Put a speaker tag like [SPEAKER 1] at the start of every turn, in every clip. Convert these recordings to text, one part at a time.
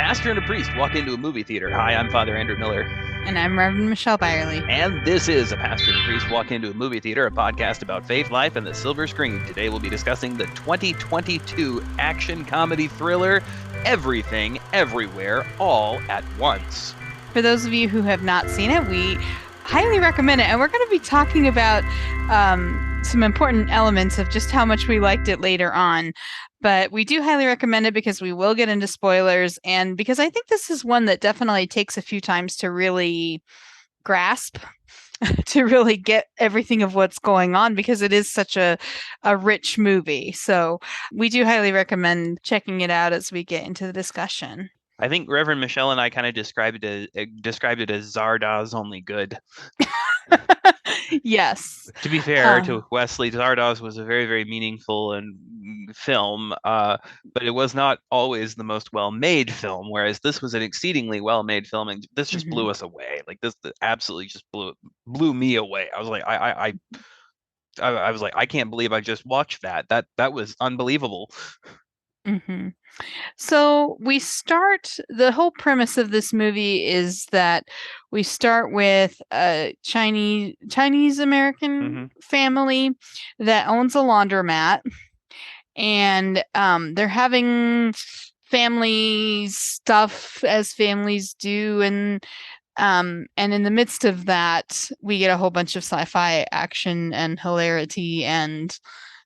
[SPEAKER 1] pastor and a priest walk into a movie theater. Hi, I'm Father Andrew Miller.
[SPEAKER 2] And I'm Rev Michelle Byerly.
[SPEAKER 1] And this is A Pastor and a Priest Walk Into a Movie Theater, a podcast about faith, life, and the silver screen. Today we'll be discussing the 2022 action comedy thriller, Everything, Everywhere, All at Once.
[SPEAKER 2] For those of you who have not seen it, we highly recommend it. And we're going to be talking about some important elements of just how much we liked it later on. But we do highly recommend it because we will get into spoilers, and because I think this is one that definitely takes a few times to really grasp, to really get everything of what's going on, because it is such a rich movie. So we do highly recommend checking it out as we get into the discussion.
[SPEAKER 1] I think Reverend Michelle and I kind of described it as Zardoz only good.
[SPEAKER 2] Yes.
[SPEAKER 1] To be fair to Wesley, Zardoz was a very, very meaningful film, but it was not always the most well-made film, whereas this was an exceedingly well-made film, and this just blew us away. Like this absolutely just blew me away. I was like, I was like, I can't believe I just watched that. That was unbelievable.
[SPEAKER 2] Mm-hmm. So the whole premise of this movie is that we start with a Chinese American family that owns a laundromat, and they're having family stuff as families do, and in the midst of that, we get a whole bunch of sci-fi action and hilarity, and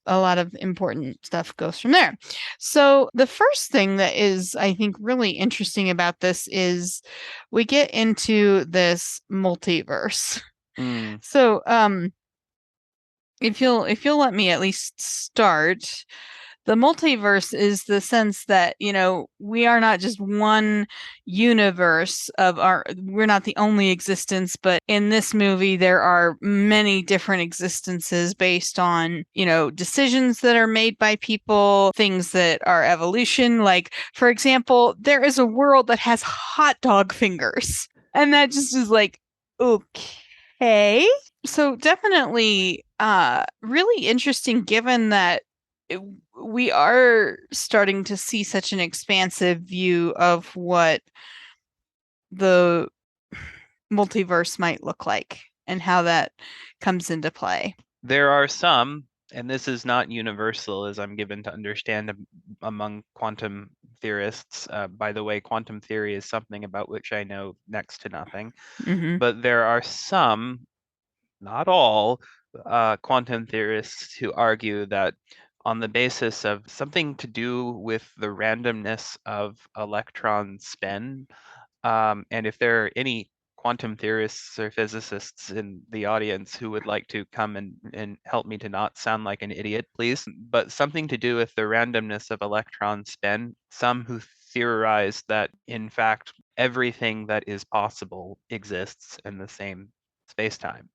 [SPEAKER 2] a lot of important stuff goes from there. So the first thing that is, I think, really interesting about this is we get into this multiverse. So if you'll let me at least start, the multiverse is the sense that, we are not just one universe we're not the only existence, but in this movie, there are many different existences based on, decisions that are made by people, things that are evolution. Like, for example, there is a world that has hot dog fingers. And that just is like, okay. So definitely really interesting, given that we are starting to see such an expansive view of what the multiverse might look like and how that comes into play.
[SPEAKER 1] There are some, and this is not universal, as I'm given to understand, among quantum theorists. By the way, quantum theory is something about which I know next to nothing. But there are some, not all, quantum theorists who argue that on the basis of something to do with the randomness of electron spin, and if there are any quantum theorists or physicists in the audience who would like to come and help me to not sound like an idiot, please. But something to do with the randomness of electron spin, some who theorize that, in fact, everything that is possible exists in the same space-time.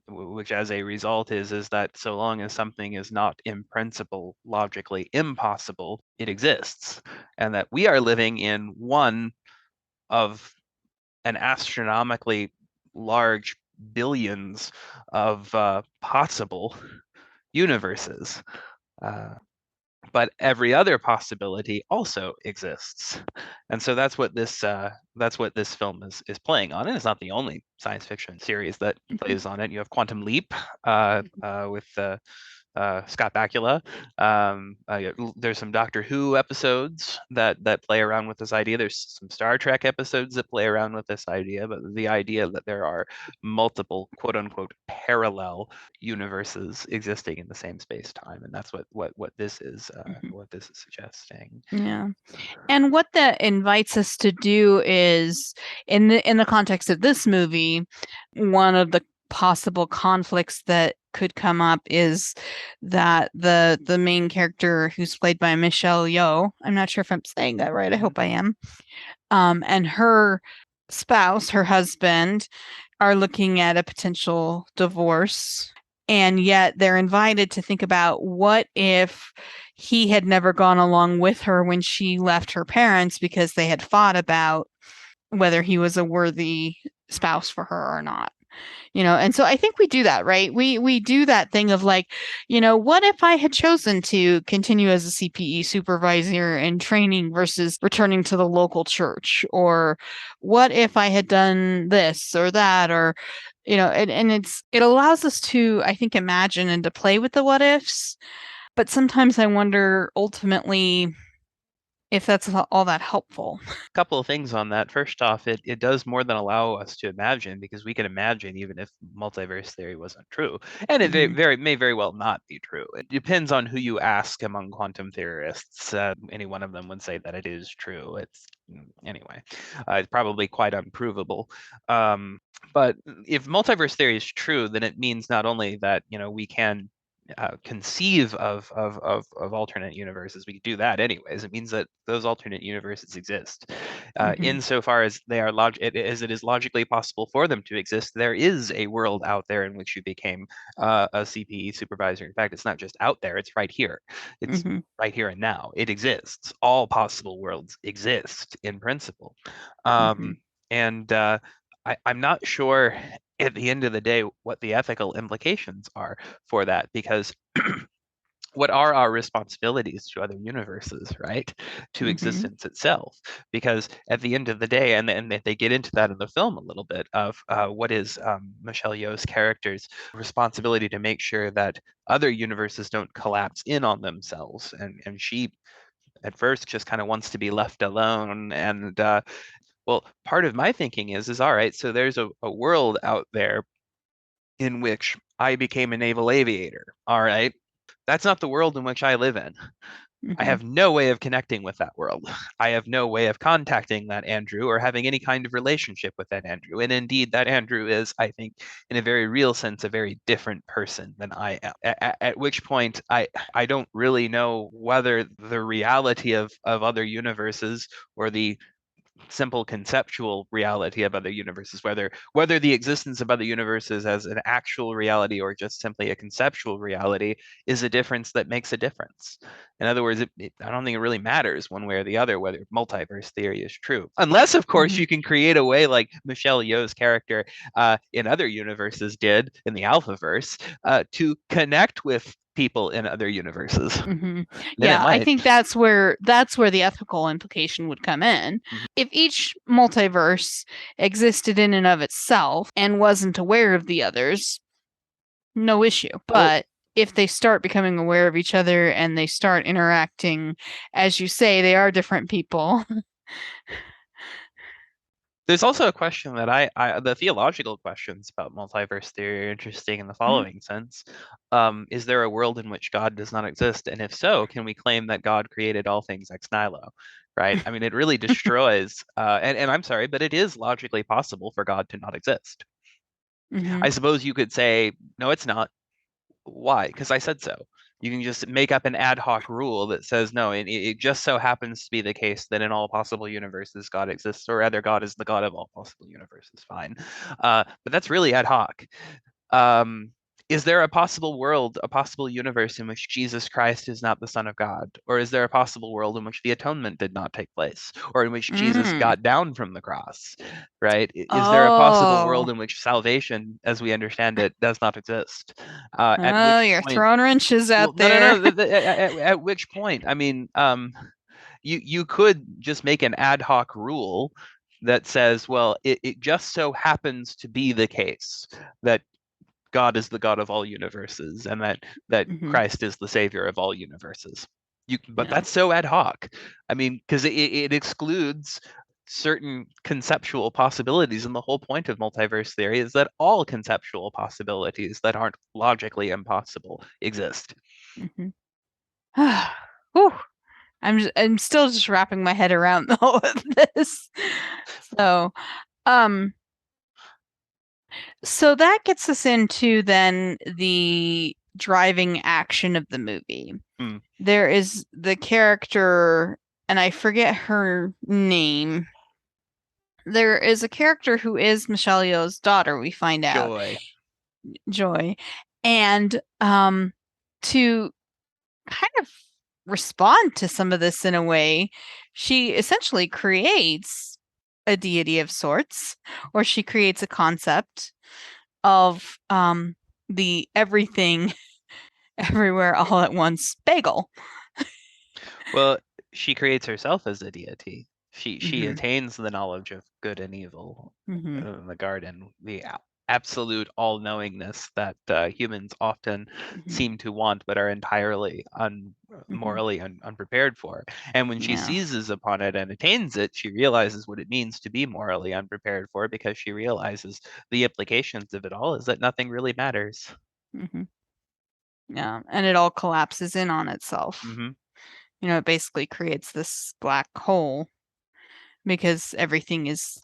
[SPEAKER 1] Which as a result is that so long as something is not in principle logically impossible, it exists. And that we are living in one of an astronomically large billions of possible universes. But every other possibility also exists, and so that's what this film is playing on. And it's not the only science fiction series that plays on it. You have Quantum Leap with Scott Bakula. There's some Doctor Who episodes that play around with this idea. There's some Star Trek episodes that play around with this idea, but the idea that there are multiple quote unquote parallel universes existing in the same space-time, and that's what this is what this is suggesting.
[SPEAKER 2] Yeah. And what that invites us to do is, in the context of this movie, one of the possible conflicts that could come up is that the main character, who's played by Michelle Yeoh, I'm not sure if I'm saying that right, I hope I am, and her spouse, her husband, are looking at a potential divorce, and yet they're invited to think about, what if he had never gone along with her when she left her parents because they had fought about whether he was a worthy spouse for her or not. And so I think we do that, right? We do that thing of like, what if I had chosen to continue as a CPE supervisor and training versus returning to the local church? Or what if I had done this or that? Or, and it allows us to, I think, imagine and to play with the what ifs. But sometimes I wonder ultimately if that's all that helpful.
[SPEAKER 1] Couple of things on that. First off, it does more than allow us to imagine, because we can imagine even if multiverse theory wasn't true, and it may very well not be true. It depends on who you ask among quantum theorists. Any one of them would say that it is true. It's probably quite unprovable. But if multiverse theory is true, then it means not only that we can conceive of alternate universes. We do that anyways. It means that those alternate universes exist. Insofar as they are as it is logically possible for them to exist, there is a world out there in which you became a CPE supervisor. In fact, it's not just out there; it's right here. It's right here and now. It exists. All possible worlds exist in principle, and I'm not sure at the end of the day what the ethical implications are for that, because what are our responsibilities to other universes, right? To existence itself? Because at the end of the day, and they get into that in the film a little bit, of what is Michelle Yeoh's character's responsibility to make sure that other universes don't collapse in on themselves, and she at first just kind of wants to be left alone. And well, part of my thinking is all right, so there's a world out there in which I became a naval aviator. All right. That's not the world in which I live in. I have no way of connecting with that world. I have no way of contacting that Andrew or having any kind of relationship with that Andrew. And indeed, that Andrew is, I think, in a very real sense, a very different person than I am. At which point, I don't really know whether the reality of other universes, or the simple conceptual reality of other universes, whether the existence of other universes as an actual reality or just simply a conceptual reality, is a difference that makes a difference. In other words, I don't think it really matters one way or the other whether multiverse theory is true, unless of course you can create a way like Michelle Yeoh's character in other universes did in the Alphaverse, to connect with people in other universes.
[SPEAKER 2] Yeah, I think that's where the ethical implication would come in. If each multiverse existed in and of itself and wasn't aware of the others, no issue. But if they start becoming aware of each other and they start interacting, as you say, they are different people.
[SPEAKER 1] There's also a question that the theological questions about multiverse theory are interesting in the following sense. Is there a world in which God does not exist? And if so, can we claim that God created all things ex nihilo? Right? I mean, it really destroys, and I'm sorry, but it is logically possible for God to not exist. I suppose you could say, no, it's not. Why? Because I said so. You can just make up an ad hoc rule that says, no, it just so happens to be the case that in all possible universes God exists, or rather God is the God of all possible universes. Fine. But that's really ad hoc. Is there a possible world, a possible universe in which Jesus Christ is not the Son of God? Or is there a possible world in which the atonement did not take place? Or in which Jesus got down from the cross? Right? Is there a possible world in which salvation, as we understand it, does not exist?
[SPEAKER 2] You're throwing wrenches out there.
[SPEAKER 1] No. At which point, I mean, you could just make an ad hoc rule that says, well, it just so happens to be the case that God is the God of all universes, and that Christ is the Savior of all universes. But that's so ad hoc. I mean, because it excludes certain conceptual possibilities, and the whole point of multiverse theory is that all conceptual possibilities that aren't logically impossible exist.
[SPEAKER 2] I'm still just wrapping my head around all of this. So that gets us into then the driving action of the movie. There is the character, and I forget her name. There is a character who is Michelle Yeoh's daughter, we find out. Joy. And to kind of respond to some of this in a way, she essentially creates a deity of sorts, or she creates a concept of the everything everywhere all at once bagel.
[SPEAKER 1] Well, she creates herself as a deity. She
[SPEAKER 2] Mm-hmm.
[SPEAKER 1] attains the knowledge of good and evil
[SPEAKER 2] Mm-hmm.
[SPEAKER 1] in the garden, the absolute all-knowingness that humans often
[SPEAKER 2] Mm-hmm.
[SPEAKER 1] seem to want but are entirely
[SPEAKER 2] Mm-hmm.
[SPEAKER 1] morally unprepared for. And when she
[SPEAKER 2] Yeah.
[SPEAKER 1] seizes upon it and attains it, she realizes what it means to be morally unprepared for, because she realizes the implications of it all is that nothing really matters.
[SPEAKER 2] Mm-hmm. Yeah, and it all collapses in on itself.
[SPEAKER 1] Mm-hmm.
[SPEAKER 2] It basically creates this black hole because everything is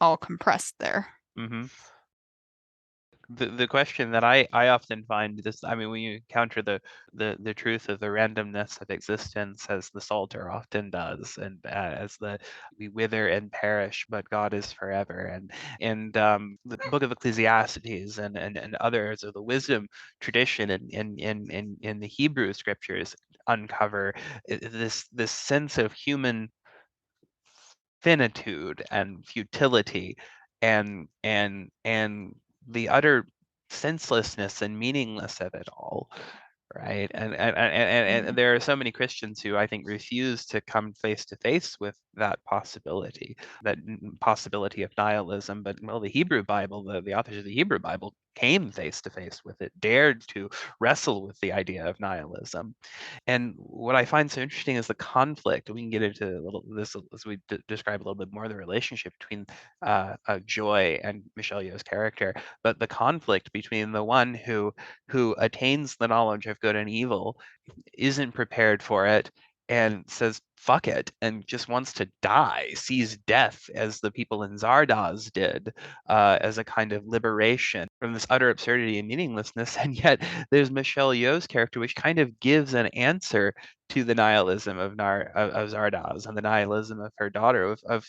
[SPEAKER 2] all compressed there.
[SPEAKER 1] Mm-hmm. The question that I often find this, I mean, when you encounter the truth of the randomness of existence, as the Psalter often does, and as the we wither and perish, but God is forever, and the Book of Ecclesiastes and others of the wisdom tradition in the Hebrew scriptures uncover this sense of human finitude and futility and the utter senselessness and meaningless of it all, right? And there are so many Christians who I think refuse to come face to face with that possibility, that possibility of nihilism. But well, the Hebrew Bible, the authors of the Hebrew Bible came face to face with it, dared to wrestle with the idea of nihilism. And what I find so interesting is the conflict. We can get into a little this as we describe a little bit more the relationship between Joy and Michelle Yeoh's character, but the conflict between the one who attains the knowledge of good and evil, isn't prepared for it, and says fuck it and just wants to die, sees death as the people in Zardoz did, as a kind of liberation from this utter absurdity and meaninglessness. And yet there's Michelle Yeoh's character, which kind of gives an answer to the nihilism of Zardoz and the nihilism of her daughter, of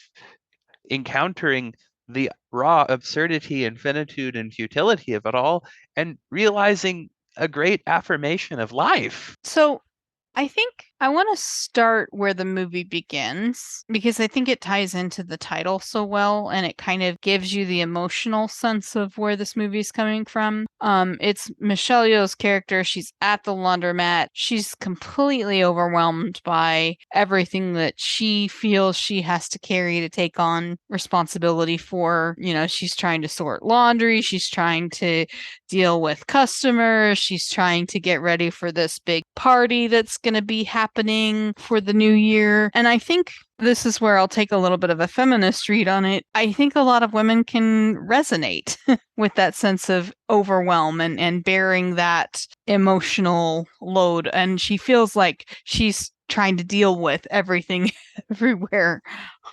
[SPEAKER 1] encountering the raw absurdity and finitude and futility of it all, and realizing a great affirmation of life.
[SPEAKER 2] So I think I want to start where the movie begins because I think it ties into the title so well and it kind of gives you the emotional sense of where this movie is coming from. It's Michelle Yeoh's character. She's at the laundromat. She's completely overwhelmed by everything that she feels she has to carry to take on responsibility for. She's trying to sort laundry. She's trying to deal with customers. She's trying to get ready for this big party that's going to be happening for the new year. And I think this is where I'll take a little bit of a feminist read on it. I think a lot of women can resonate with that sense of overwhelm and bearing that emotional load. And she feels like she's trying to deal with everything everywhere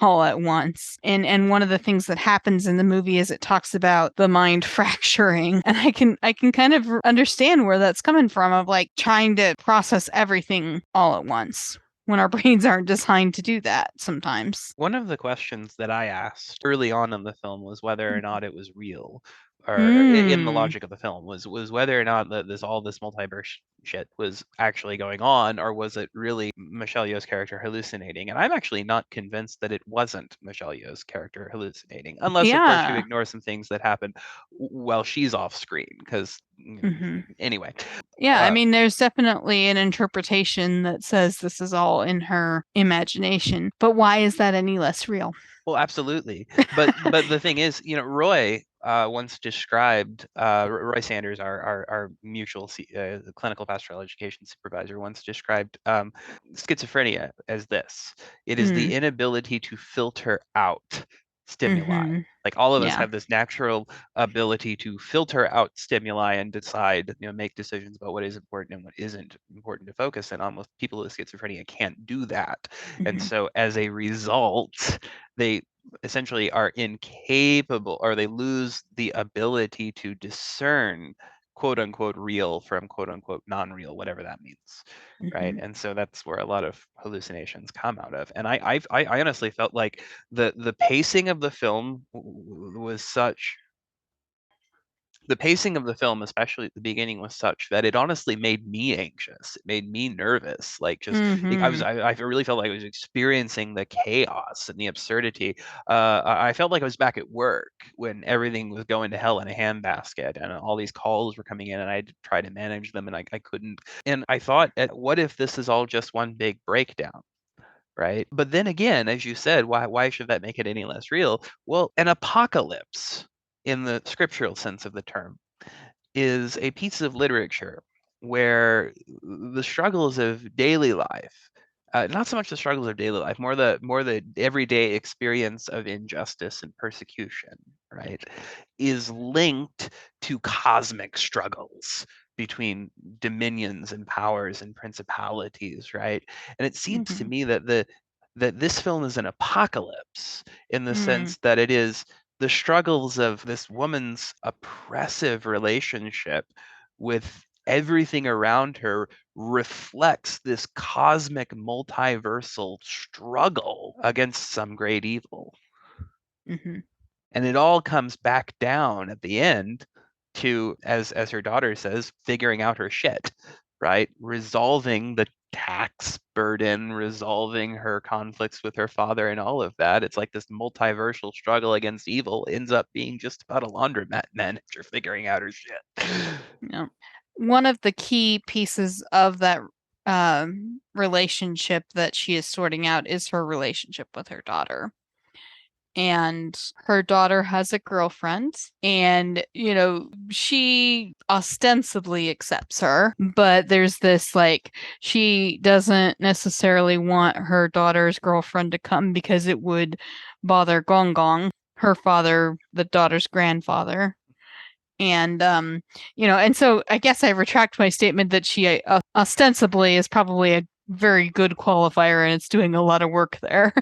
[SPEAKER 2] all at once. And one of the things that happens in the movie is it talks about the mind fracturing. And I can kind of understand where that's coming from, of like trying to process everything all at once when our brains aren't designed to do that sometimes.
[SPEAKER 1] One of the questions that I asked early on in the film was whether or not it was real, or in the
[SPEAKER 2] Mm.
[SPEAKER 1] logic of the film was whether or not this multiverse shit was actually going on, or was it really Michelle Yeoh's character hallucinating? And I'm actually not convinced that it wasn't Michelle Yeoh's character hallucinating, unless of course you
[SPEAKER 2] Yeah.
[SPEAKER 1] ignore some things that happen while she's off screen. Because
[SPEAKER 2] Hmm.
[SPEAKER 1] anyway,
[SPEAKER 2] Yeah, I
[SPEAKER 1] uh,
[SPEAKER 2] mean, there's definitely an interpretation that says this is all in her imagination, but why is that any less real?
[SPEAKER 1] well, absolutely. But the thing is, Roy once described Roy Sanders, our mutual clinical pastoral education supervisor, once described schizophrenia as this: it is
[SPEAKER 2] Mm.
[SPEAKER 1] the inability to filter out stimuli.
[SPEAKER 2] Mm-hmm.
[SPEAKER 1] Like all of us
[SPEAKER 2] Yeah.
[SPEAKER 1] have this natural ability to filter out stimuli and decide, make decisions about what is important and what isn't important to focus in on. Most people with schizophrenia can't do that. And
[SPEAKER 2] Mm-hmm.
[SPEAKER 1] so as a result, they essentially are incapable, or they lose the ability to discern quote unquote real from quote unquote non-real, whatever that means, right?
[SPEAKER 2] Mm-hmm.
[SPEAKER 1] And so that's where a lot of hallucinations come out of. And I honestly felt like the pacing of the film was such The pacing of the film, especially at the beginning, was such that it honestly made me anxious. It made me nervous. Like just
[SPEAKER 2] Mm-hmm.
[SPEAKER 1] I really felt like I was experiencing the chaos and the absurdity. I felt like I was back at work when everything was going to hell in a handbasket and all these calls were coming in and I had to try to manage them and I couldn't. And I thought, what if this is all just one big breakdown? Right? But then again, as you said, why should that make it any less real? Well, an apocalypse in the scriptural sense of the term is a piece of literature where the struggles of daily life, not so much the struggles of daily life, more the everyday experience of injustice and persecution, right, is linked to cosmic struggles between dominions and powers and principalities, right? And it seems to
[SPEAKER 2] Mm-hmm.
[SPEAKER 1] me that this film is an apocalypse in the
[SPEAKER 2] Mm.
[SPEAKER 1] sense that it is the struggles of this woman's oppressive relationship with everything around her reflects this cosmic multiversal struggle against some great evil.
[SPEAKER 2] Mm-hmm.
[SPEAKER 1] And it all comes back down at the end to, as her daughter says, figuring out her shit, right? Resolving the tax burden, resolving her conflicts with her father and all of that. It's like this multiversal struggle against evil ends up being just about a laundromat manager figuring out her shit.
[SPEAKER 2] Yeah. One of the key pieces of that relationship that she is sorting out is her relationship with her daughter. And her daughter has a girlfriend, and she ostensibly accepts her, but there's this, like, she doesn't necessarily want her daughter's girlfriend to come because it would bother Gong Gong, her father, the daughter's grandfather. And and so I guess I retract my statement that she ostensibly is probably a very good qualifier and it's doing a lot of work there.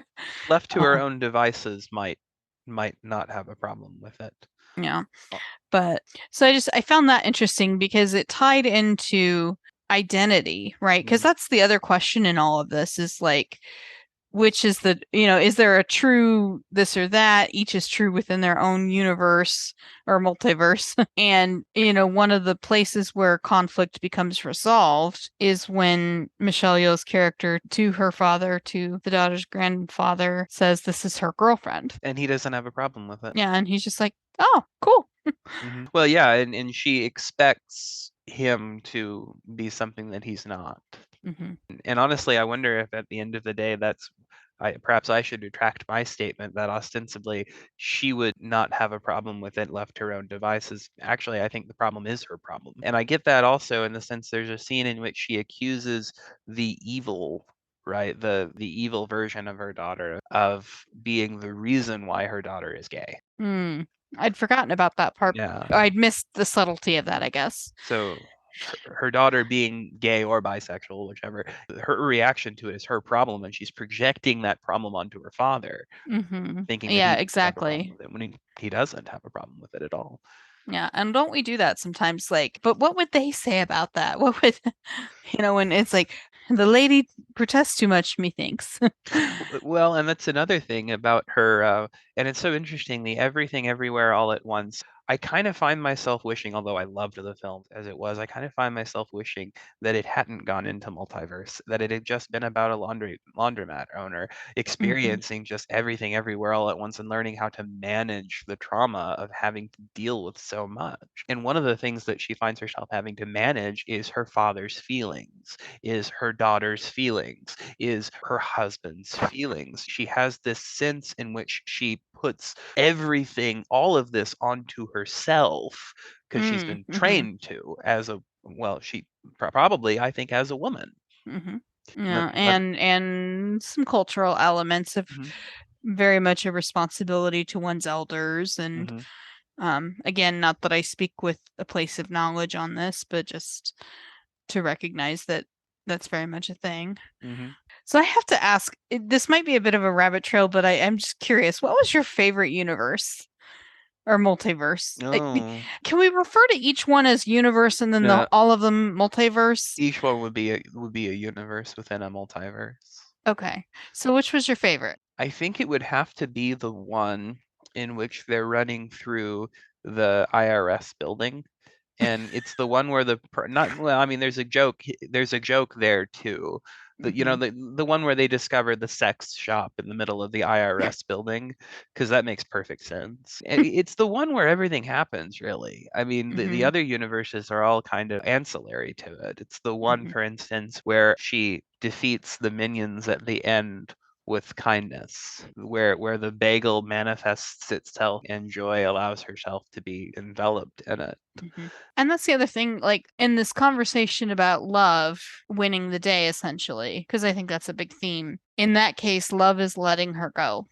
[SPEAKER 1] Left to her
[SPEAKER 2] uh,
[SPEAKER 1] own devices might not have a problem with it.
[SPEAKER 2] yeah. But so I found that interesting because it tied into identity, right? Because
[SPEAKER 1] Mhm.
[SPEAKER 2] that's the other question in all of this is like, which is is there a true this or that? Each is true within their own universe or multiverse. And, one of the places where conflict becomes resolved is when Michelle Yeoh's character to her father, to the daughter's grandfather, says this is her girlfriend.
[SPEAKER 1] And he doesn't have a problem with it.
[SPEAKER 2] Yeah, and he's just like, oh, cool.
[SPEAKER 1] Well, yeah, and she expects him to be something that he's not.
[SPEAKER 2] Hmm.
[SPEAKER 1] And honestly, I wonder if at the end of the day, perhaps I should retract my statement that ostensibly she would not have a problem with it left to her own devices. Actually, I think the problem is her problem. And I get that also in the sense there's a scene in which she accuses the evil, right, the evil version of her daughter of being the reason why her daughter is gay.
[SPEAKER 2] Mm. I'd forgotten about that part.
[SPEAKER 1] Yeah.
[SPEAKER 2] I'd missed the subtlety of that, I guess.
[SPEAKER 1] So her daughter being gay or bisexual, whichever, her reaction to it is her problem, and she's projecting that problem onto her father,
[SPEAKER 2] Hmm.
[SPEAKER 1] thinking that he
[SPEAKER 2] Yeah,
[SPEAKER 1] must have a problem
[SPEAKER 2] exactly.
[SPEAKER 1] with it when he doesn't have a problem with it at all.
[SPEAKER 2] Yeah, and don't we do that sometimes? Like, but what would they say about that? What would, when it's like, the lady protests too much, methinks.
[SPEAKER 1] Well, and that's another thing about her, and it's so interesting, the everything everywhere all at once. I kind of find myself wishing, although I loved the film as it was, I kind of find myself wishing that it hadn't gone into multiverse, that it had just been about a laundromat owner
[SPEAKER 2] Hmm.
[SPEAKER 1] experiencing just everything everywhere all at once and learning how to manage the trauma of having to deal with so much. And one of the things that she finds herself having to manage is her father's feelings, is her daughter's feelings, is her husband's feelings. She has this sense in which she puts everything, all of this onto herself because she's
[SPEAKER 2] Mm,
[SPEAKER 1] been
[SPEAKER 2] hmm.
[SPEAKER 1] trained to as a, well, she probably, I think, as a woman.
[SPEAKER 2] Hmm.
[SPEAKER 1] Let,
[SPEAKER 2] Yeah,
[SPEAKER 1] let,
[SPEAKER 2] and some cultural elements of
[SPEAKER 1] mhm,
[SPEAKER 2] very much a responsibility to one's elders, and
[SPEAKER 1] mhm,
[SPEAKER 2] again, not that I speak with a place of knowledge on this, but just to recognize that that's very much a thing.
[SPEAKER 1] mhm.
[SPEAKER 2] So I have to ask, this might be a bit of a rabbit trail, but I'm just curious, what was your favorite universe or multiverse?
[SPEAKER 1] Oh,
[SPEAKER 2] Can we refer to each one as universe and then
[SPEAKER 1] no.
[SPEAKER 2] all of them multiverse?
[SPEAKER 1] Each one would be a universe within a multiverse.
[SPEAKER 2] Okay. So which was your favorite?
[SPEAKER 1] I think it would have to be the one in which they're running through the IRS building. And it's the one where there's a joke there too. The one where they discover the sex shop in the middle of the IRS building, because that makes perfect sense. It's the one where everything happens, really. I mean, the other universes are all kind of ancillary to it. It's the one, for instance, where she defeats the minions at the end with kindness, where the bagel manifests itself and joy allows herself to be enveloped in it.
[SPEAKER 2] And that's the other thing, like in this conversation about love winning the day, essentially, because I think that's a big theme. In that case, love is letting her go.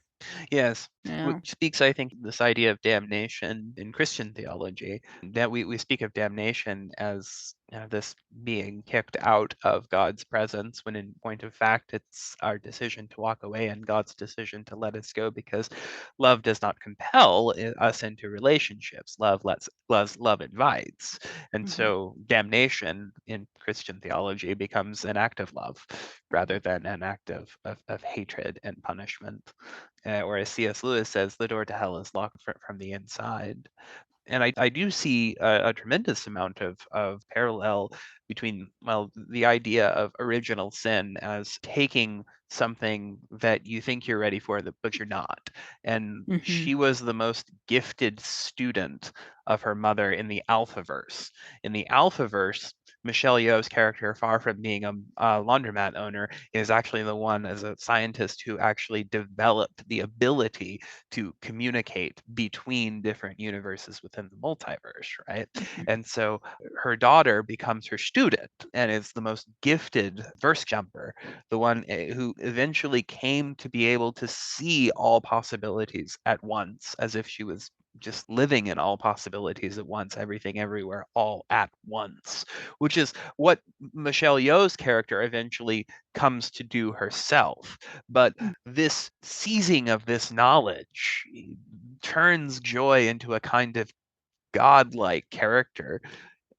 [SPEAKER 1] Yes,
[SPEAKER 2] Yeah.
[SPEAKER 1] which speaks, I think, this idea of damnation in Christian theology, that we speak of damnation as this being kicked out of God's presence, when in point of fact, it's our decision to walk away and God's decision to let us go, because love does not compel us into relationships. Love invites. And so damnation in Christian theology becomes an act of love rather than an act of hatred and punishment. Or as C.S. Lewis says, the door to hell is locked from the inside. And I do see a tremendous amount of parallel between, well, the idea of original sin as taking something that you think you're ready for, but you're not. And she was the most gifted student of her mother in the Alphaverse. In the Alphaverse, Michelle Yeoh's character, far from being a laundromat owner, is actually the one, as a scientist, who actually developed the ability to communicate between different universes within the multiverse, right? And so her daughter becomes her student and is the most gifted verse jumper, the one who eventually came to be able to see all possibilities at once, as if she was just living in all possibilities at once, everything, everywhere, all at once, which is what Michelle Yeoh's character eventually comes to do herself. But this seizing of this knowledge turns Joy into a kind of godlike character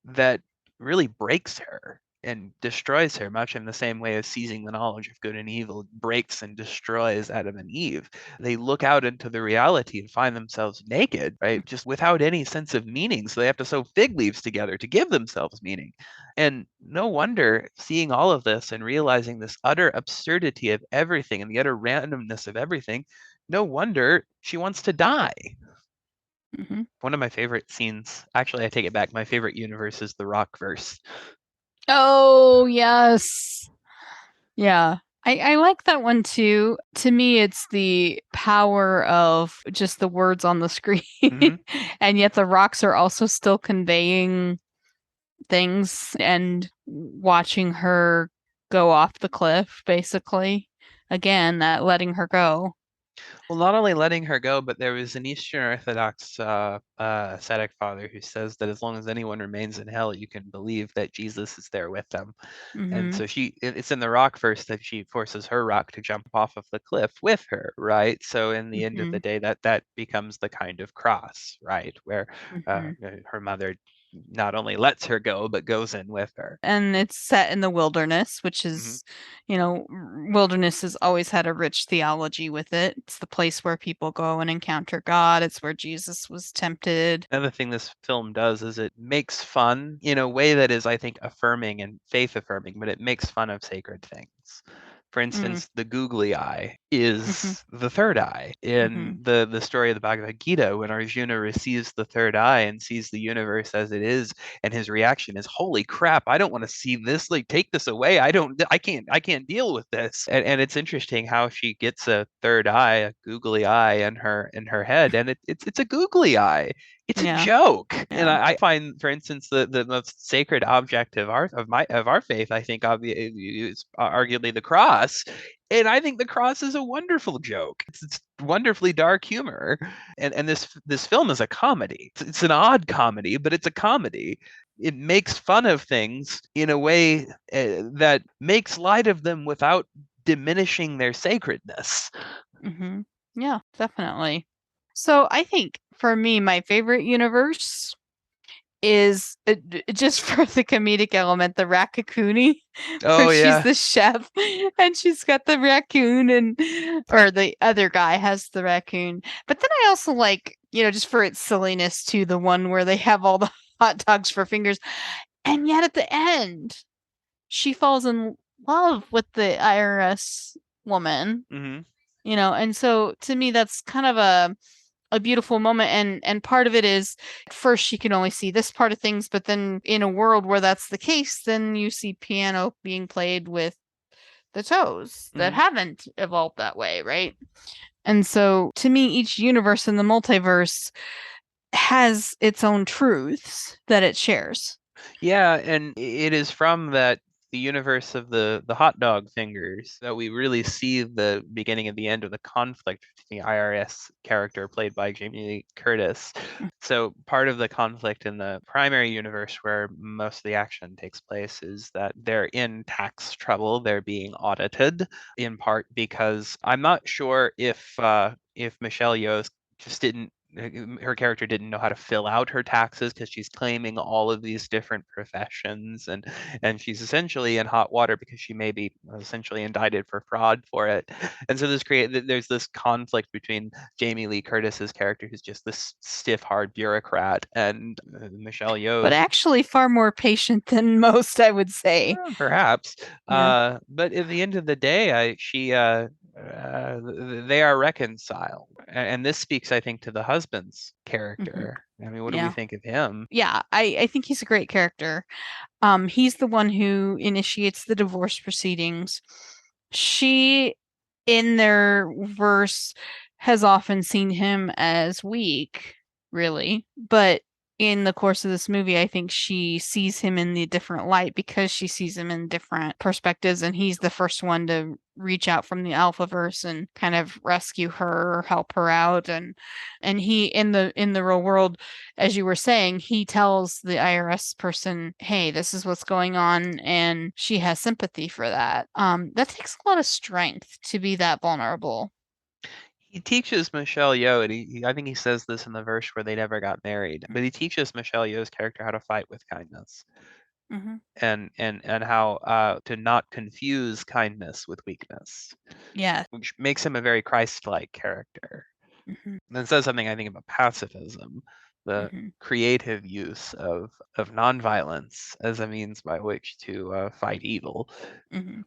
[SPEAKER 1] that really breaks her and destroys her, much in the same way as seizing the knowledge of good and evil breaks and destroys Adam and Eve. They look out into the reality and find themselves naked, right? Just without any sense of meaning. So they have to sew fig leaves together to give themselves meaning. And no wonder, seeing all of this and realizing this utter absurdity of everything and the utter randomness of everything, no wonder she wants to die. One of my favorite scenes, actually, I take it back. My favorite universe is the Rockverse.
[SPEAKER 2] Oh, yes. Yeah. I like that one too. To me, it's the power of just the words on the screen. And yet the rocks are also still conveying things, and watching her go off the cliff, basically. Again, that letting her go.
[SPEAKER 1] Well, not only letting her go, but there was an Eastern Orthodox ascetic father who says that as long as anyone remains in hell, you can believe that Jesus is there with them. And so it's in the rock verse that she forces her rock to jump off of the cliff with her, right? So in the end of the day, that becomes the kind of cross, right? Where her mother not only lets her go, but goes in with her.
[SPEAKER 2] And it's set in the wilderness, which is, wilderness has always had a rich theology with it. It's the place where people go and encounter God. It's where Jesus was tempted.
[SPEAKER 1] Another thing this film does is it makes fun in a way that is, I think, affirming and faith affirming, but it makes fun of sacred things. For instance, the googly eye is the third eye in the story of the Bhagavad Gita, when Arjuna receives the third eye and sees the universe as it is, and his reaction is, "Holy crap! I don't want to see this. Like, take this away. I can't deal with this." And it's interesting how she gets a third eye, a googly eye, in her head, and it's a googly eye. It's a joke. And I find, for instance, the most sacred object of our faith, I think, is arguably the cross. And I think the cross is a wonderful joke. It's wonderfully dark humor. And this film is a comedy. It's an odd comedy, but it's a comedy. It makes fun of things in a way that makes light of them without diminishing their sacredness.
[SPEAKER 2] Yeah, definitely. So I think for me, my favorite universe is just for the comedic element, the Raccacoonie,
[SPEAKER 1] Oh,
[SPEAKER 2] where she's
[SPEAKER 1] yeah.
[SPEAKER 2] the chef and she's got the raccoon, or the other guy has the raccoon. But then I also like just for its silliness, to the one where they have all the hot dogs for fingers. And yet at the end, she falls in love with the IRS woman,
[SPEAKER 1] Mm-hmm.
[SPEAKER 2] and so to me that's kind of a beautiful moment, and part of it is at first she can only see this part of things, but then in a world where that's the case, then you see piano being played with the toes that
[SPEAKER 1] Mm-hmm.
[SPEAKER 2] haven't evolved that way, right? And so to me, each universe in the multiverse has its own truths that it shares.
[SPEAKER 1] Yeah, and it is from the universe of the hot dog fingers that we really see the beginning and the end of the conflict between the IRS character played by Jamie Lee Curtis. So part of the conflict in the primary universe where most of the action takes place is that they're in tax trouble. They're being audited in part because I'm not sure if Michelle Yeoh just didn't her character didn't know how to fill out her taxes because she's claiming all of these different professions, and she's essentially in hot water because she may be essentially indicted for fraud for it. And so there's this conflict between Jamie Lee Curtis's character, who's just this stiff hard bureaucrat, and Michelle
[SPEAKER 2] But
[SPEAKER 1] Yeoh's.
[SPEAKER 2] actually far more patient than most, I would say.
[SPEAKER 1] Perhaps.
[SPEAKER 2] Yeah.
[SPEAKER 1] But at the end of the day, they are reconciled. And this speaks, I think, to the husband's
[SPEAKER 2] Hmm.
[SPEAKER 1] character. I mean, what do we
[SPEAKER 2] Yeah.
[SPEAKER 1] think of him?
[SPEAKER 2] Yeah, I think he's a great character. He's the one who initiates the divorce proceedings. She, in their verse, has often seen him as weak, really. But in the course of this movie, I think she sees him in the different light because she sees him in different perspectives, and he's the first one to reach out from the Alphaverse and kind of rescue her or help her out. And he, in the real world, as you were saying, he tells the IRS person, "Hey, this is what's going on," and she has sympathy for that. That takes a lot of strength to be that vulnerable.
[SPEAKER 1] He teaches Michelle Yeoh, and I think he says this in the verse where they never got married, but he teaches Michelle Yeoh's character how to fight with kindness
[SPEAKER 2] Hmm.
[SPEAKER 1] and how to not confuse kindness with weakness,
[SPEAKER 2] Yeah.
[SPEAKER 1] which makes him a very Christ-like character.
[SPEAKER 2] Hmm.
[SPEAKER 1] And says something, I think, about pacifism, the
[SPEAKER 2] Hmm.
[SPEAKER 1] creative use of nonviolence as a means by which to fight evil.
[SPEAKER 2] Hmm.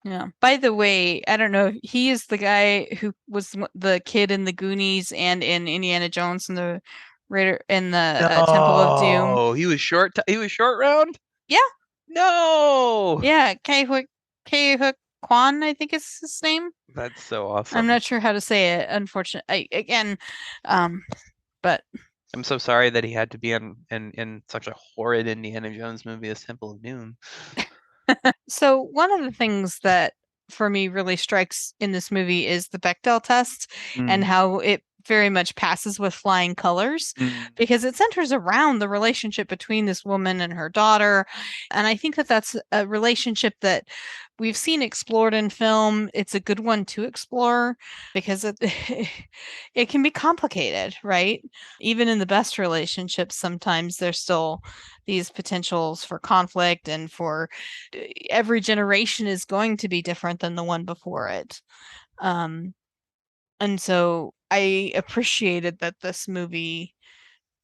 [SPEAKER 2] Yeah. By the way, I don't know. He is the guy who was the kid in the Goonies and in Indiana Jones and the Raider in the Temple of Doom.
[SPEAKER 1] No, he was short. He was short round.
[SPEAKER 2] Yeah.
[SPEAKER 1] No,
[SPEAKER 2] Yeah. K Hook Kwan, I think is his name.
[SPEAKER 1] that's so
[SPEAKER 2] I'm
[SPEAKER 1] awesome.
[SPEAKER 2] not sure how to say it. Unfortunately, again, um, but
[SPEAKER 1] I'm so sorry that he had to be in such a horrid Indiana Jones movie as Temple of Doom.
[SPEAKER 2] so one of the things that for me really strikes in this movie is the Bechdel test and
[SPEAKER 1] Mm,
[SPEAKER 2] how it very much passes with flying colors
[SPEAKER 1] mm.
[SPEAKER 2] because it centers around the relationship between this woman and her daughter. And I think that that's a relationship that we've seen explored in film. It's a good one to explore because it can be complicated, right? Even in the best relationships, sometimes there's still these potentials for conflict and for every generation is going to be different than the one before it. Um, and so I appreciated that this movie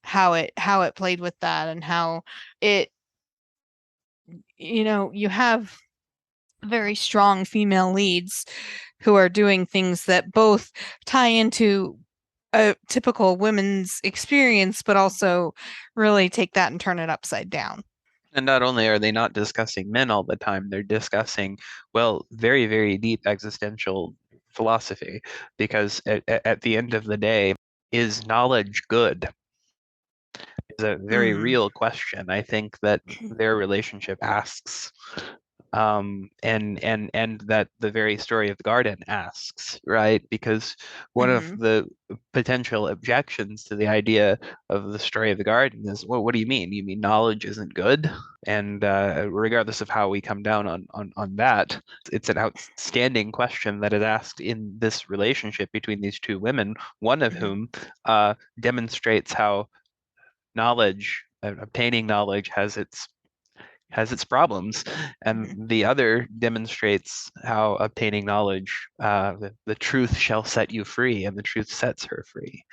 [SPEAKER 2] how it played with that and how it you have very strong female leads who are doing things that both tie into a typical women's experience but also really take that and turn it upside down.
[SPEAKER 1] And not only are they not discussing men all the time, they're discussing, well, very, very deep existential philosophy. Because at the end of the day, is knowledge good? Is a very
[SPEAKER 2] Mm.
[SPEAKER 1] real question. I think that their relationship asks, and that the very story of the garden asks, right? Because one of
[SPEAKER 2] Hmm.
[SPEAKER 1] the potential objections to the idea of the story of the garden is, well, what do you mean? You mean knowledge isn't good? And regardless of how we come down on that, it's an outstanding question that is asked in this relationship between these two women, one of
[SPEAKER 2] Hmm.
[SPEAKER 1] whom demonstrates how knowledge, obtaining knowledge, has its problems, and
[SPEAKER 2] Hmm.
[SPEAKER 1] the other demonstrates how obtaining knowledge, the truth shall set you free, and the truth sets her free.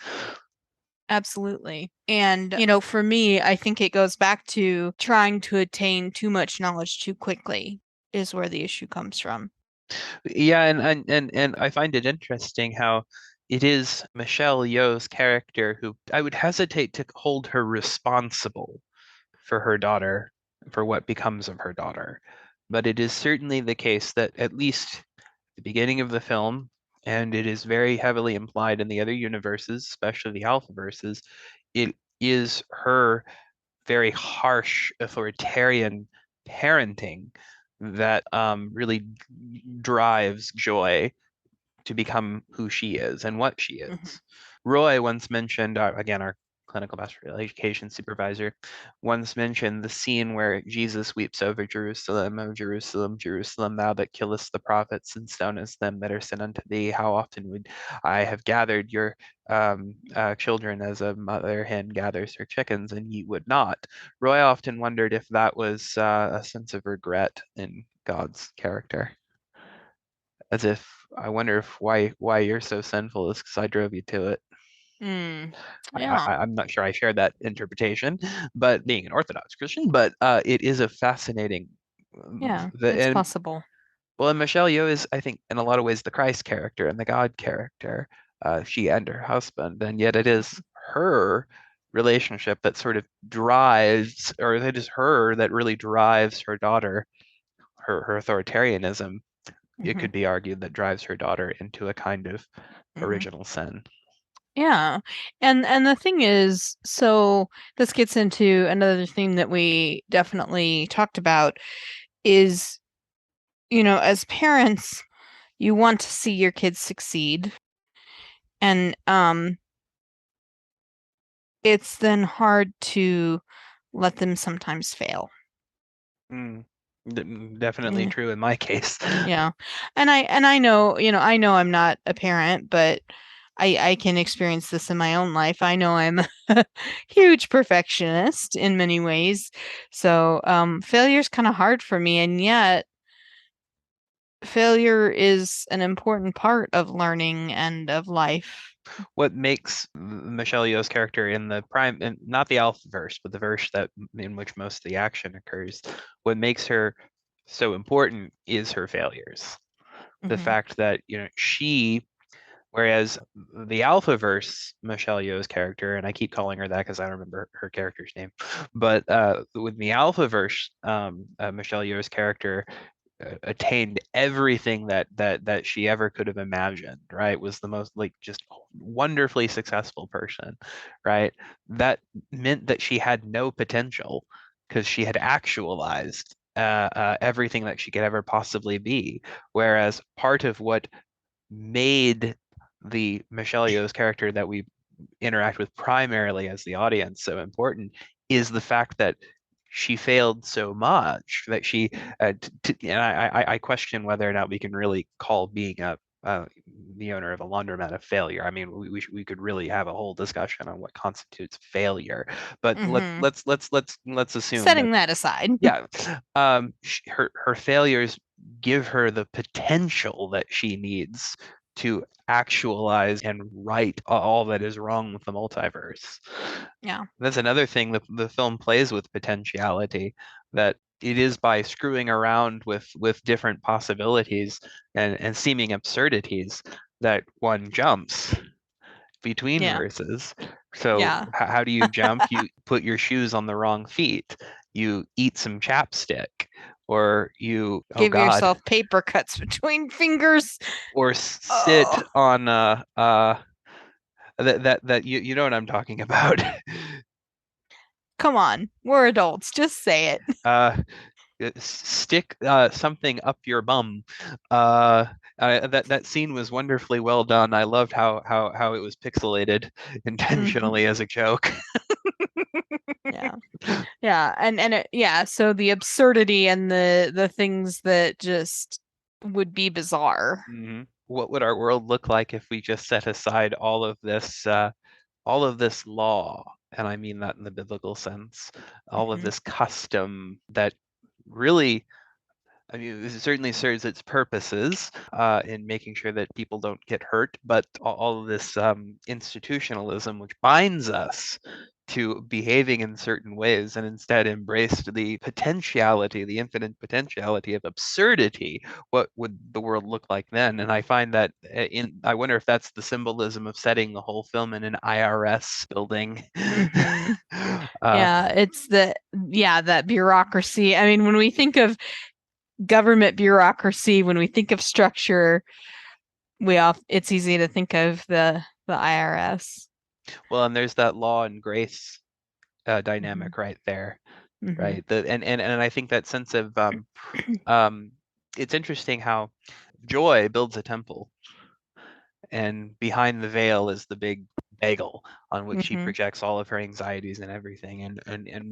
[SPEAKER 2] Absolutely. And, for me, I think it goes back to trying to attain too much knowledge too quickly is where the issue comes from.
[SPEAKER 1] Yeah, and I find it interesting how it is Michelle Yeoh's character who I would hesitate to hold her responsible for her daughter, for what becomes of her daughter. But it is certainly the case that at least at the beginning of the film, and it is very heavily implied in the other universes, especially the Alpha verses, it is her very harsh authoritarian parenting that really drives Joy to become who she is and what she
[SPEAKER 2] Mhm.
[SPEAKER 1] is. Roy once mentioned, again, our clinical pastoral education supervisor, once mentioned the scene where Jesus weeps over Jerusalem, O Jerusalem, Jerusalem, thou that killest the prophets and stonest them that are sent unto thee. How often would I have gathered your children as a mother hen gathers her chickens, and ye would not. Roy often wondered if that was a sense of regret in God's character, as if I wonder if why you're so sinful is because I drove you to it.
[SPEAKER 2] Mm.
[SPEAKER 1] I,
[SPEAKER 2] Yeah.
[SPEAKER 1] I'm not sure I share that interpretation, but being an Orthodox Christian, but it is a fascinating
[SPEAKER 2] Yeah.
[SPEAKER 1] the
[SPEAKER 2] It's
[SPEAKER 1] and
[SPEAKER 2] possible.
[SPEAKER 1] well, and Michelle Yeoh is, I think, in a lot of ways the Christ character and the God character, she and her husband, and yet it is her relationship that sort of drives, or it is her that really drives her daughter, her authoritarianism. It
[SPEAKER 2] Hmm.
[SPEAKER 1] could be argued that drives her daughter into a kind of
[SPEAKER 2] Hmm.
[SPEAKER 1] original sin.
[SPEAKER 2] Yeah. And the thing is, so this gets into another thing that we definitely talked about is, as parents, you want to see your kids succeed. And it's then hard to let them sometimes fail.
[SPEAKER 1] Mm, definitely
[SPEAKER 2] Mm,
[SPEAKER 1] true in my case.
[SPEAKER 2] yeah. And I know, I know I'm not a parent, but I can experience this in my own life. I know I'm a huge perfectionist in many ways. So, failure's kind of hard for me, and yet failure is an important part of learning and of life.
[SPEAKER 1] What makes Michelle Yeoh's character in the prime, and not the Alpha verse, but the verse that in which most of the action occurs, what makes her so important is her failures. The
[SPEAKER 2] Hmm.
[SPEAKER 1] fact that, she, whereas the Alpha verse, Michelle Yeoh's character, and I keep calling her that because I don't remember her character's name, but with the Alpha verse, Michelle Yeoh's character attained everything that she ever could have imagined, right? Was the most like just wonderfully successful person, right? That meant that she had no potential because she had actualized everything that she could ever possibly be. Whereas part of what made the Michelle Yeoh's character that we interact with primarily as the audience so important is the fact that she failed so much that she and I question whether or not we can really call being the owner of a laundromat a failure. I mean, we could really have a whole discussion on what constitutes failure, but
[SPEAKER 2] Hmm.
[SPEAKER 1] let's assume that
[SPEAKER 2] Setting that aside.
[SPEAKER 1] yeah, her failures give her the potential that she needs to actualize and right all that is wrong with the multiverse.
[SPEAKER 2] Yeah.
[SPEAKER 1] That's another thing that the film plays with potentiality, that it is by screwing around with different possibilities and seeming absurdities that one jumps between
[SPEAKER 2] Yeah.
[SPEAKER 1] verses. So
[SPEAKER 2] Yeah.
[SPEAKER 1] how do you jump? You put your shoes on the wrong feet. You eat some chapstick, or you, oh
[SPEAKER 2] Give
[SPEAKER 1] God,
[SPEAKER 2] yourself paper cuts between fingers.
[SPEAKER 1] or sit
[SPEAKER 2] Oh,
[SPEAKER 1] on that you know what I'm talking about.
[SPEAKER 2] come on. We're adults. Just say it.
[SPEAKER 1] uh Stick something up your bum. Uh, that scene was wonderfully well done. I loved how it was pixelated
[SPEAKER 2] Hmm.
[SPEAKER 1] intentionally as a joke.
[SPEAKER 2] Yeah. Yeah. Yeah. So the absurdity and the things that just would be bizarre.
[SPEAKER 1] Mhm. What would our world look like if we just set aside all of this law, and I mean that in the biblical sense, all of
[SPEAKER 2] Hmm.
[SPEAKER 1] this custom that really I mean, it certainly serves its purposes in making sure that people don't get hurt, but all of this institutionalism, which binds us to behaving in certain ways, and instead embraced the potentiality, the infinite potentiality of absurdity, what would the world look like then? And I find that I wonder if that's the symbolism of setting the whole film in an IRS building.
[SPEAKER 2] Mm-hmm. It's that bureaucracy. I mean, when we think of government bureaucracy, when we think of structure, it's easy to think of the IRS.
[SPEAKER 1] Well, and there's that law and grace
[SPEAKER 2] Mm-hmm.
[SPEAKER 1] dynamic right there,
[SPEAKER 2] Mm-hmm.
[SPEAKER 1] right? And I think that sense of it's interesting how joy builds a temple, and behind the veil is the big bagel on which she
[SPEAKER 2] Mm-hmm.
[SPEAKER 1] projects all of her anxieties and everything. And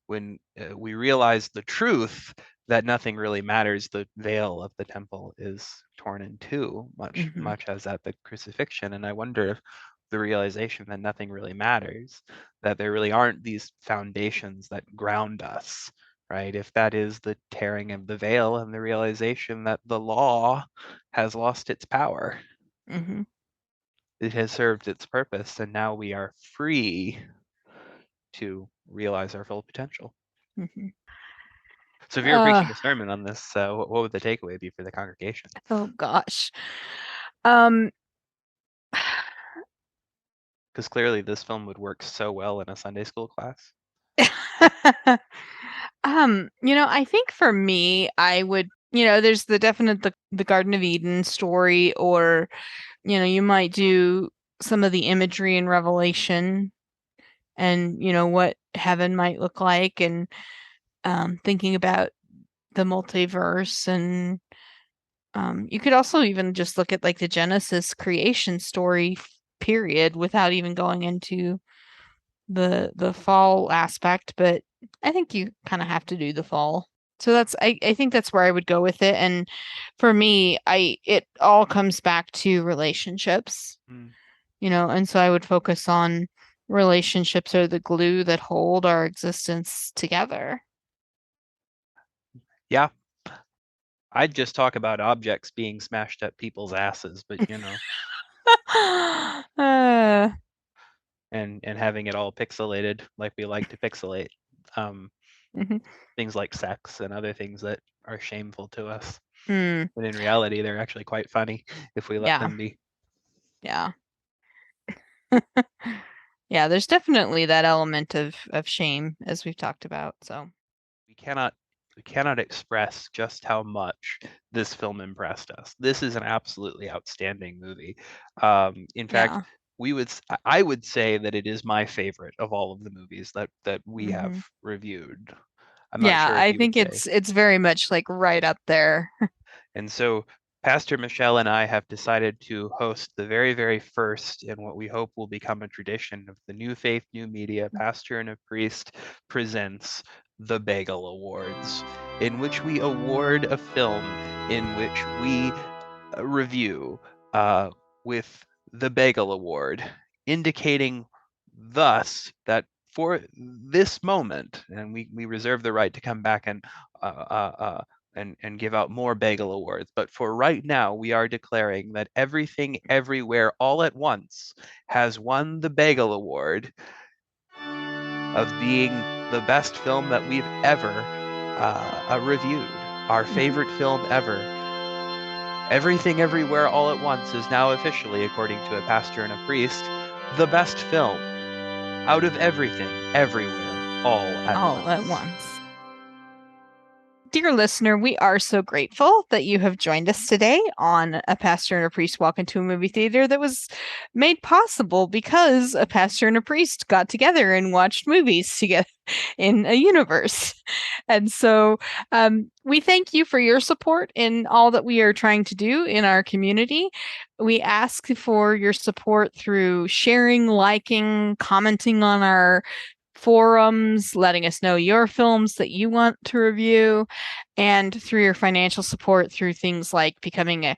[SPEAKER 1] when we realize the truth that nothing really matters, the veil of the temple is torn in two,
[SPEAKER 2] Mm-hmm.
[SPEAKER 1] much as at the crucifixion. And I wonder if the realization that nothing really matters, that there really aren't these foundations that ground us, right? If that is the tearing of the veil and the realization that the law has lost its power.
[SPEAKER 2] Mm-hmm.
[SPEAKER 1] It has served its purpose, and now we are free to realize our full potential.
[SPEAKER 2] Mm-hmm.
[SPEAKER 1] So if you were preaching a sermon on this, what would the takeaway be for the congregation?
[SPEAKER 2] Oh gosh. Um
[SPEAKER 1] Because clearly this film would work so well in a Sunday school class.
[SPEAKER 2] I think for me, I would, there's the definite the Garden of Eden story, or you might do some of the imagery in Revelation, and what heaven might look like, and thinking about the multiverse, and you could also even just look at like the Genesis creation story period without even going into the fall aspect, but I think you kind of have to do the fall. So I think that's where I would go with it. And for me, it all comes back to relationships,
[SPEAKER 1] Mm.
[SPEAKER 2] and so I would focus on relationships are the glue that hold our existence together.
[SPEAKER 1] Yeah, I'd just talk about objects being smashed up people's asses, but
[SPEAKER 2] uh,
[SPEAKER 1] and having it all pixelated like we like to pixelate.
[SPEAKER 2] mhm.
[SPEAKER 1] Things like sex and other things that are shameful to us.
[SPEAKER 2] Mm,
[SPEAKER 1] But in reality, they're actually quite funny if we let
[SPEAKER 2] yeah,
[SPEAKER 1] them be.
[SPEAKER 2] yeah. Yeah, there's definitely that element of shame as we've talked about. So,
[SPEAKER 1] We cannot express just how much this film impressed us. This is an absolutely outstanding movie. In fact,
[SPEAKER 2] yeah.
[SPEAKER 1] I would say that it is my favorite of all of the movies that we have
[SPEAKER 2] Hmm.
[SPEAKER 1] reviewed. I'm not
[SPEAKER 2] Yeah,
[SPEAKER 1] sure if
[SPEAKER 2] I
[SPEAKER 1] you would
[SPEAKER 2] think
[SPEAKER 1] say.
[SPEAKER 2] it's very much like right up there.
[SPEAKER 1] And so Pastor Michelle and I have decided to host the very, very first, and what we hope will become a tradition of the New Faith, New Media Pastor and a Priest presents the Bagel Awards, in which we award a film in which we review with the Bagel Award, indicating thus that for this moment, and we reserve the right to come back uh, uh, uh, and give out more bagel awards. But for right now, we are declaring that Everything Everywhere All at Once has won the Bagel Award of being the best film that we've ever reviewed, our favorite film ever. Everything Everywhere All at Once is now officially, according to a pastor and a priest, the best film out of everything, everywhere, all at
[SPEAKER 2] All at
[SPEAKER 1] once.
[SPEAKER 2] once. Dear listener, we are so grateful that you have joined us today on A Pastor and a Priest Walk into a Movie Theater that was made possible because a pastor and a priest got together and watched movies together in a universe. And so we thank you for your support in all that we are trying to do in our community. We ask for your support through sharing, liking, commenting on our forums, letting us know your films that you want to review, and through your financial support through things like becoming a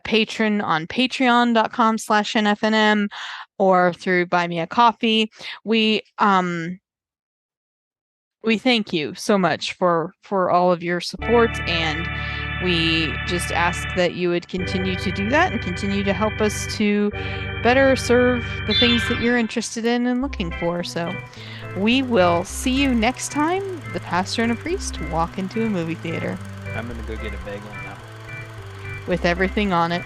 [SPEAKER 2] patron on patreon.com/nfnm or through Buy Me a Coffee. We We thank you so much for all of your support, and we just ask that you would continue to do that and continue to help us to better serve the things that you're interested in and looking for. So we will see you next time the pastor and a priest walk into a movie theater
[SPEAKER 1] I'm gonna go get a bagel now.
[SPEAKER 2] with everything on it.